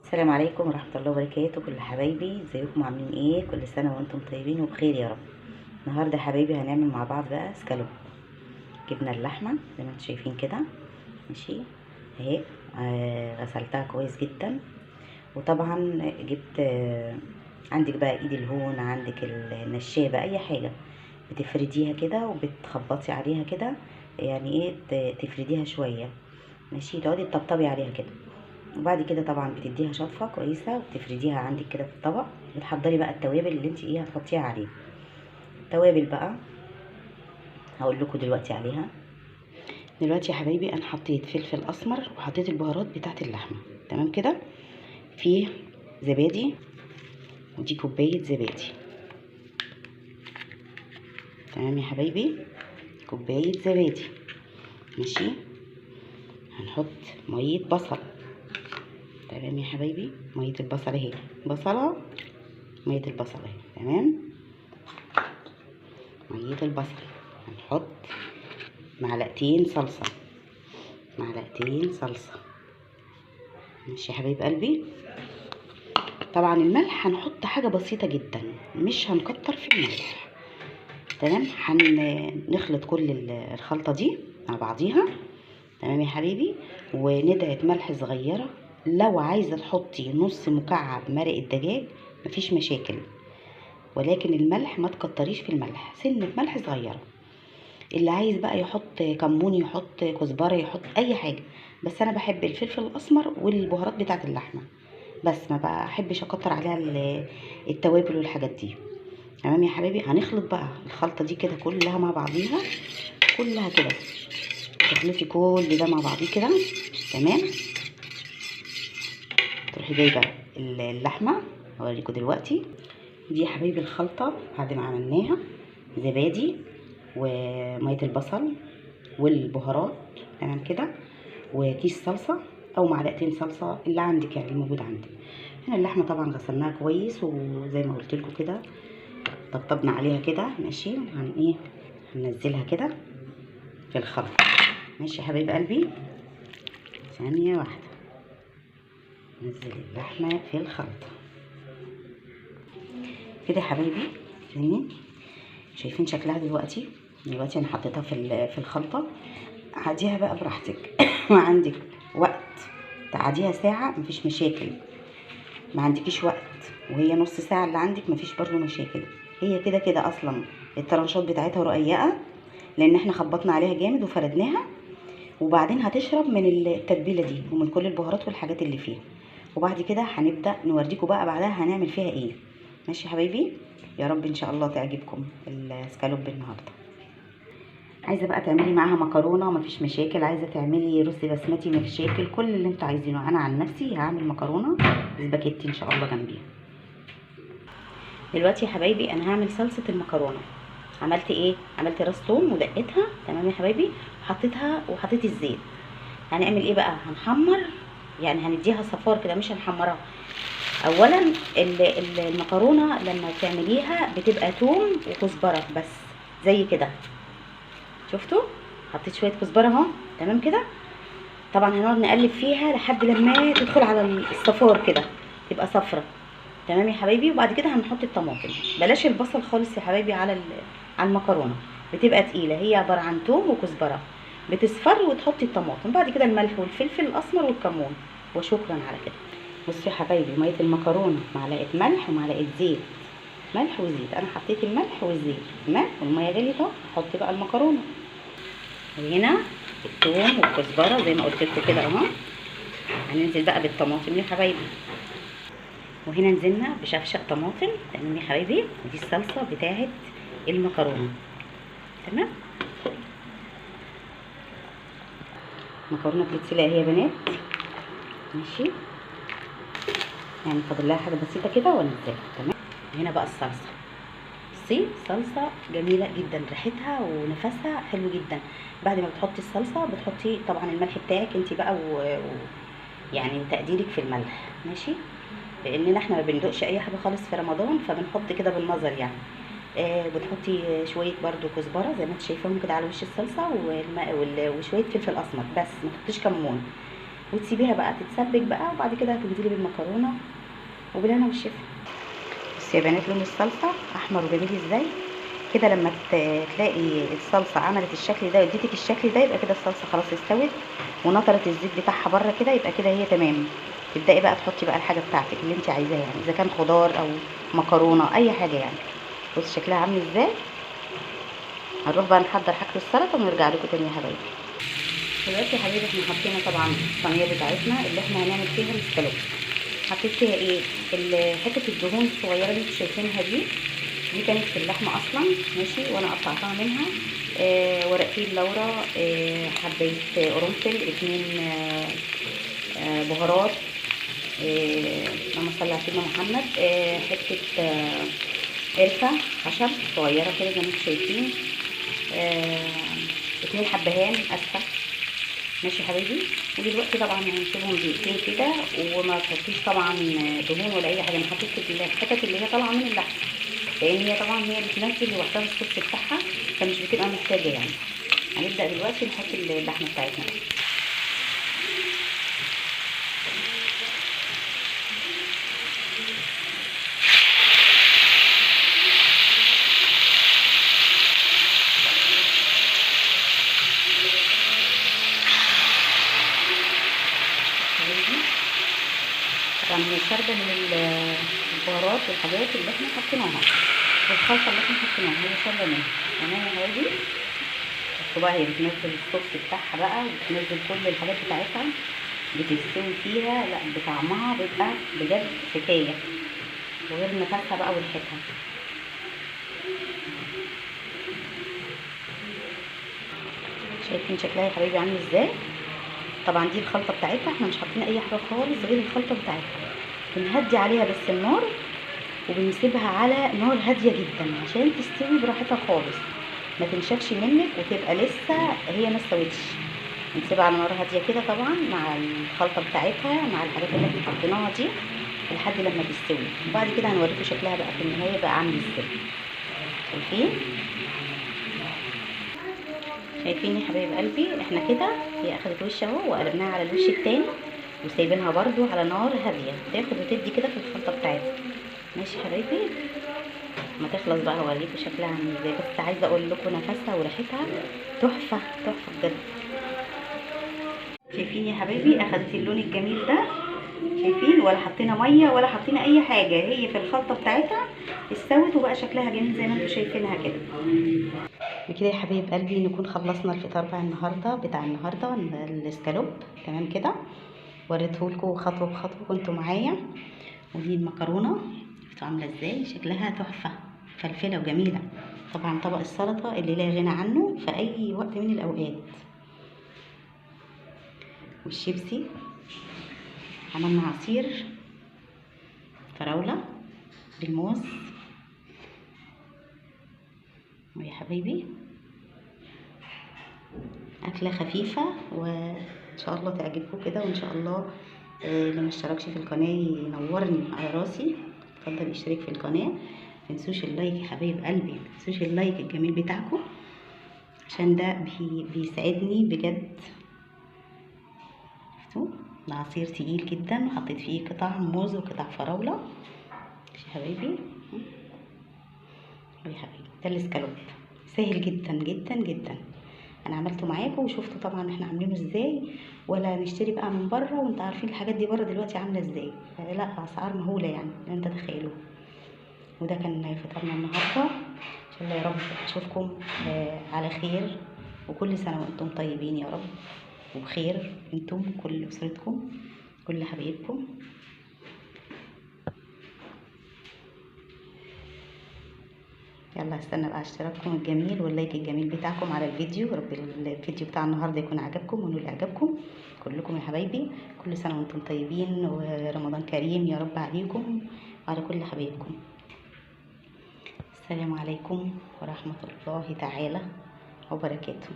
السلام عليكم ورحمة الله وبركاته. كل حبايبي ازيكم عاملين ايه؟ كل سنة وانتم طيبين وبخير يا رب. النهاردة يا حبايبي هنعمل مع بعض بقى سكالوب. جبنا اللحمة زي ما انتم شايفين كده، ماشي اهي. غسلتها كويس جدا، وطبعا جبت عندك بقى ايد الهون، عندك النشابة، اي حاجة بتفرديها كده وبتخبطي عليها كده، يعني ايه، تفرديها شوية، ماشي، تقعدي تطبطبي عليها كده. وبعد كده طبعا بتديها شطفه كويسه وبتفرديها عندك كده في الطبق. بتحضري بقى التوابل اللي انت ايه هتحطيها عليه. التوابل بقى هقول لكم دلوقتي عليها. دلوقتي يا حبايبي انا حطيت فلفل اسمر وحطيت البهارات بتاعه اللحمه، تمام كده. في زبادي، ودي كوبايه زبادي، تمام يا حبايبي، كوبايه زبادي، ماشي. هنحط ميه بصل، تمام يا حبايبي، ميه البصل اهي، بصله، ميه البصل اهي، تمام. ميه البصل هنحط معلقتين صلصة، معلقتين صلصة، ماشي يا حبايب قلبي. طبعا الملح هنحط حاجة بسيطة جدا، مش هنكتر في الملح، تمام. هنخلط كل الخلطة دي مع بعضيها، تمام يا حبيبي. وندعة ملح صغيرة، لو عايزة تحطي نص مكعب مرق الدجاج مفيش مشاكل، ولكن الملح ما تكتريش في الملح، سنة ملح صغيرة. اللي عايز بقى يحط كمون، يحط كزبره، يحط اي حاجه، بس انا بحب الفلفل الاسمر والبهارات بتاعه اللحمه، بس ما بحبش اكتر عليها التوابل والحاجات دي، تمام يا حبايبي. هنخلط بقى الخلطه دي كده كلها مع بعضيها، كلها كده تخلطي كل ده مع بعضيه كده، تمام. تروحي جايبه اللحمه، هوريكم دلوقتي. دي يا حبايبي الخلطه بعد ما عملناها، زبادي وميه البصل والبهارات، تمام كده، وكيس صلصه او معلقتين صلصه اللي عندك، يعني الموجود عندك. هنا اللحمه طبعا غسلناها كويس، وزي ما قلت لكم كده طبطبنا عليها كده، ماشي. هننزلها كده في الخلط، ماشي يا حبايب قلبي. ثانيه واحده، ننزل اللحمه في الخلطه كده يا حبايبي. شايفين شكلها دلوقتي انا حطيتها في الخلطه. عاديها بقى براحتك وعندك وقت تعاديها ساعة مفيش مشاكل، ما عندكيش وقت وهي نص ساعة اللي عندك مفيش برضو مشاكل. هي كده كده اصلا الترنشات بتاعتها رقيقة، لان احنا خبطنا عليها جامد وفردناها، وبعدين هتشرب من التتبيلة دي ومن كل البهارات والحاجات اللي فيها. وبعد كده هنبدأ نوريكم بقى بعدها هنعمل فيها ايه، ماشي يا حبايبي. يا رب ان شاء الله تعجبكم السكالوب النهارده. عايزه بقى تعملي معاها مكرونه مفيش مشاكل، عايزه تعملي رز بسمتي مفيش مشاكل، كل اللي انتوا عايزينه. انا عن نفسي هعمل مكرونه سباكيتي ان شاء الله جنبيها. دلوقتي يا حبايبي انا هعمل صلصه المكرونه. عملت ايه؟ عملت راس توم ودقتها، تمام يا حبايبي، حطيتها وحطيت الزيت. هنعمل ايه بقى؟ هنحمر، يعني هنديها صفار كده، مش هنحمرها. اولا المكرونه لما تعمليها بتبقى توم وكزبره بس، زي كده، شفتوا؟ حطيت شويه كزبره اهو، تمام كده. طبعا هنقعد نقلب فيها لحد لما تدخل على الصفار كده، تبقى صفرة، تمام يا حبايبي. وبعد كده هنحط الطماطم، بلاش البصل خالص يا حبايبي على المكرونه، بتبقى تقيله. هي عباره عن توم وكزبره، بتصفر وتحطي الطماطم، بعد كده الملح والفلفل الاسمر والكمون، وشكرا على كده. بصوا يا حبايبي، ميه المكرونه معلقه ملح ومعلقه زيت، ملح وزيت. انا حطيت الملح والزيت، تمام، والميه غليت اهو. احط بقى المكرونه، وهنا الثوم والكزبره زي ما قلت لكم كده اهو. هننزل بقى بالطماطم يا حبايبي، وهنا نزلنا بشفشق طماطم، تمام يا حبايبي. ودي الصلصه بتاعه المكرونه، تمام. المكرونه بتتسلق اهي يا بنات، ماشي، يعني فاضل لها حاجه بسيطه كده وانزلها، تمام. هنا بقى الصلصه، بصي صلصه جميله جدا، ريحتها ونفسها حلو جدا. بعد ما بتحطي الصلصه بتحطي طبعا الملح بتاعك انت بقى يعني تقديرك في الملح، ماشي، لاننا احنا ما بندقش اي حاجه خالص في رمضان، فبنحط كده بالنظر يعني. بتحطي شويه برده كزبره زي ما انت شايفاهم كده على وش الصلصه، وشويه فلفل اسمر بس، ما تحطيش كمون. وتسيبيها بقى تتسبك بقى، وبعد كده هتنزلي بالمكرونه وبالهنا والشفا. بس يا بنات لون الصلصه احمر وجميل ازاي كده. لما تلاقي الصلصه عملت الشكل ده واديتك الشكل ده، يبقى كده الصلصه خلاص استوت ونطرت الزيت بتاعها بره كده، يبقى كده هي تمام. تبداي بقى تحطي بقى الحاجه بتاعتك اللي انت عايزاها، يعني اذا كان خضار او مكرونه اي حاجه يعني. بص شكلها عامل ازاي. هنروح بقى نحضر حاجه السلطه ونرجع لكم تاني يا حبايبي. دلوقتي يا حبايبي احنا حطينا طبعا الصينيه بتاعتنا اللي احنا هنعمل فيها السلطه. حطيت فيها ايه؟ حته الدهون الصغيره اللي انتوا شايفينها دي كانت في اللحمه اصلا، ماشي، وانا قطعتها منها. ورقتين لورا، حبايه قرنفل، 2 بهارات، اللهم صل على سيدنا محمد، حته قرفه خشب صغيره كده زي ما انتوا شايفين، 2 حبهان اسفه، ماشي يا حبايبي. ودلوقتي طبعا هنسيبهم دقيقتين كده، وما تحطيش طبعا دهون ولا اي حاجه. انا حطيت الحتت اللي هي طالعه من اللحم، لان هي طبعا هي بتنزل لوحدها الصوص بتاعها، فمش بتبقى محتاجه يعني. هنبدا دلوقتي نحط اللحمه بتاعتنا. طبعا هي شاربه من البهارات والحاجات اللي احنا حطيناها والخلطه اللي احنا حطيناها، هي شاربه منها تمام يا حبايبي. بصوا بقى هي بتنزل الصوص بتاعها بقى، وبتنزل كل الحاجات بتاعتها، بتستوي فيها. لا بطعمها بيبقى بجد حكايه، وغير نفسها بقى وريحتها. شايفين شكلها يا حبايبي عامل ازاي؟ طبعا دي الخلطه بتاعتها، احنا مش حاطين اي حاجه خالص غير الخلطه بتاعتها. بنهدي عليها بس النار، وبنسيبها على نار هاديه جدا عشان تستوي براحتها خالص، ما تنشفش منك وتبقى لسه هي ما استوتش. بنسيبها على نار هاديه كده طبعا مع الخلطه بتاعتها مع الحاجات اللي احنا حطيناها دي لحد لما تستوي. وبعد كده هنوريكم شكلها بقى في النهايه بقى عامل ازاي. شايفين يا حبايب قلبي؟ احنا كده هي اخدت وش اهو، وقلبناها على الوش التاني، وسايبينها برضو على نار هاديه تاخد وتدي كده في الخلطه بتاعتها. ماشي يا حبايبي، ما تخلص بقى هوريكم شكلها عامل ازاي. بس عايزه اقول لكم نفسها وريحتها تحفه تحفه بجد. شايفين يا حبايبي اخدت اللون الجميل ده؟ شايفين؟ ولا حطينا ميه ولا حطينا اي حاجه، هي في الخلطه بتاعتها استوت وبقى شكلها جميل زي ما انتم شايفينها كده. بكده يا حبايب قلبي نكون خلصنا الفطار بتاع النهارده الاسكالوب تمام كده. وريتهولكوا خطوه بخطوه كنتوا معايا. ودي المكرونه شفتوا عامله ازاي؟ شكلها تحفه فلفله وجميله. طبعا طبق السلطه اللي لا غنى عنه في اي وقت من الاوقات. والشيبسي عملنا عصير فراوله بالموز. ويا حبايبي أكلة خفيفة وإن شاء الله تعجبكم كده. وإن شاء الله اللي مشتركش في القناة ينورني على راسي، اتفضل اشترك في القناة. متنسوش اللايك يا حبايب قلبي، متنسوش اللايك الجميل بتاعكم عشان ده بيساعدني بجد. شفتوا ده عصير تقيل جدا، وحطيت فيه قطع موز وقطع فراولة يا حبايبي. يا حبايبي ده الاسكالوب سهل جدا جدا جدا. انا عملته معاكم وشفتوا طبعا احنا عاملينه ازاي. ولا نشتري بقى من بره، وانتوا عارفين الحاجات دي بره دلوقتي عامله ازاي. لا اسعار مهوله يعني لن تتخيلوا. وده كان فطارنا النهارده. ان شاء الله يا رب اشوفكم على خير، وكل سنه وانتم طيبين يا رب وبخير، انتم كل اسرتكم كل حبايبكم. يلا استنى بقى اشتراككم الجميل واللايك الجميل بتاعكم على الفيديو. رب الفيديو بتاع النهارده يكون عجبكم ونول اعجابكم كلكم يا حبايبي. كل سنه وانتم طيبين، ورمضان كريم يا رب عليكم وعلى كل حبايبكم. السلام عليكم ورحمه الله تعالى وبركاته.